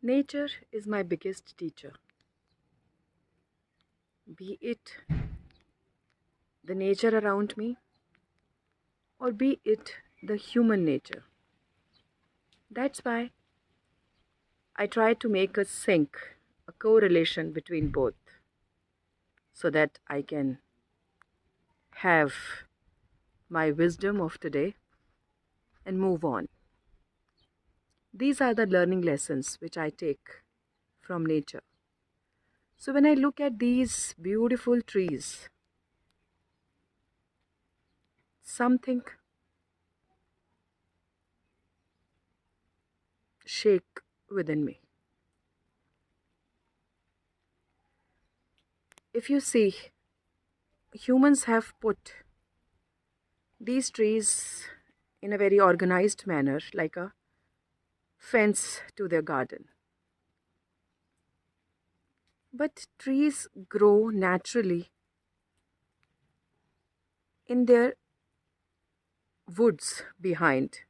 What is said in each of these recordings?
Nature is my biggest teacher, be it the nature around me or be it the human nature. That's why I try to make a sync, a correlation between both so that I can have my wisdom of today and move on. These are the learning lessons which I take from nature. So when I look at these beautiful trees, something shake within me. If you see, humans have put these trees in a very organized manner, like a fence to their garden. But trees grow naturally in their woods behind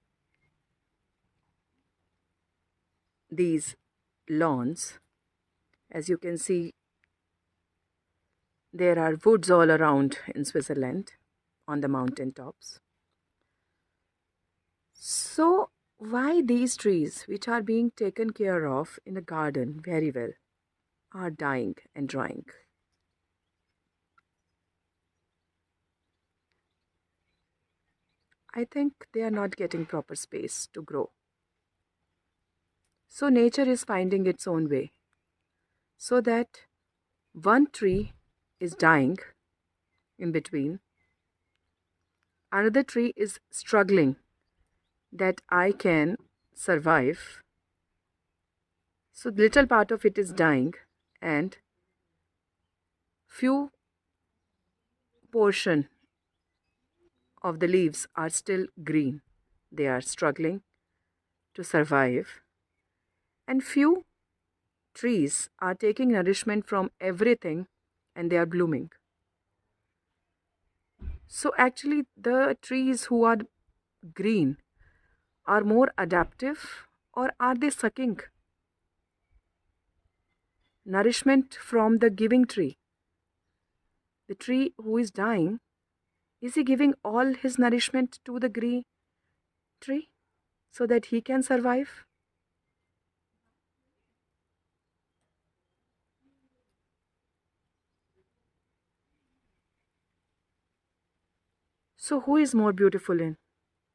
these lawns. As you can see, there are woods all around in Switzerland on the mountain tops. So, why these trees, which are being taken care of in a garden very well, are dying and drying? I think they are not getting proper space to grow. So, nature is finding its own way so that one tree is dying in between, another tree is struggling that I can survive. So, little part of it is dying, and few portion of the leaves are still green. They are struggling to survive, and few trees are taking nourishment from everything and they are blooming. So, actually, the trees who are green are more adaptive, or are they sucking nourishment from the giving tree? The tree who is dying, is he giving all his nourishment to the green tree so that he can survive? So, who is more beautiful in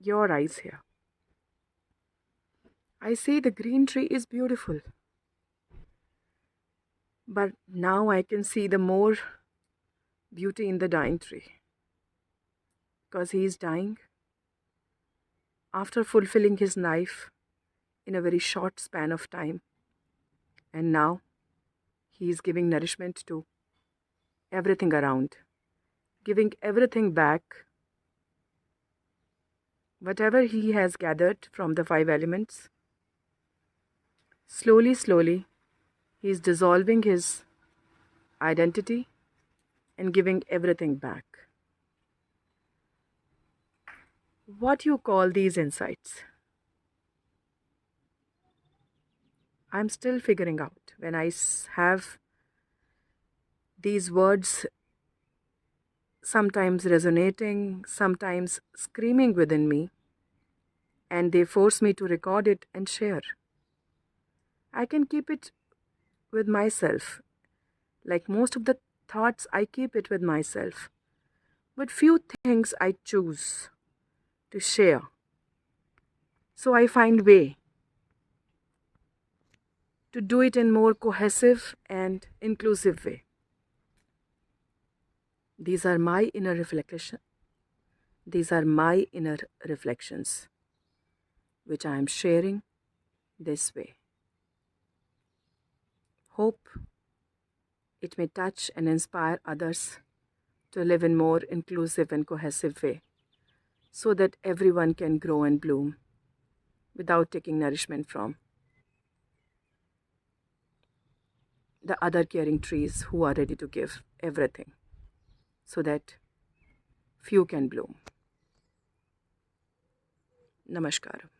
your eyes here? I say the green tree is beautiful, but now I can see the more beauty in the dying tree because he is dying after fulfilling his life in a very short span of time, and now he is giving nourishment to everything around, giving everything back. Whatever he has gathered from the five elements, slowly, slowly, he is dissolving his identity and giving everything back. What you call these insights? I'm still figuring out. When I have these words sometimes resonating, sometimes screaming within me, and they force me to record it and share. I can keep it with myself. Like most of the thoughts, I keep it with myself. But few things I choose to share. So I find way to do it in more cohesive and inclusive way. These are my inner reflection. These are my inner reflections, which I am sharing this way. Hope it may touch and inspire others to live in more inclusive and cohesive way so that everyone can grow and bloom without taking nourishment from the other caring trees who are ready to give everything so that few can bloom. Namaskar.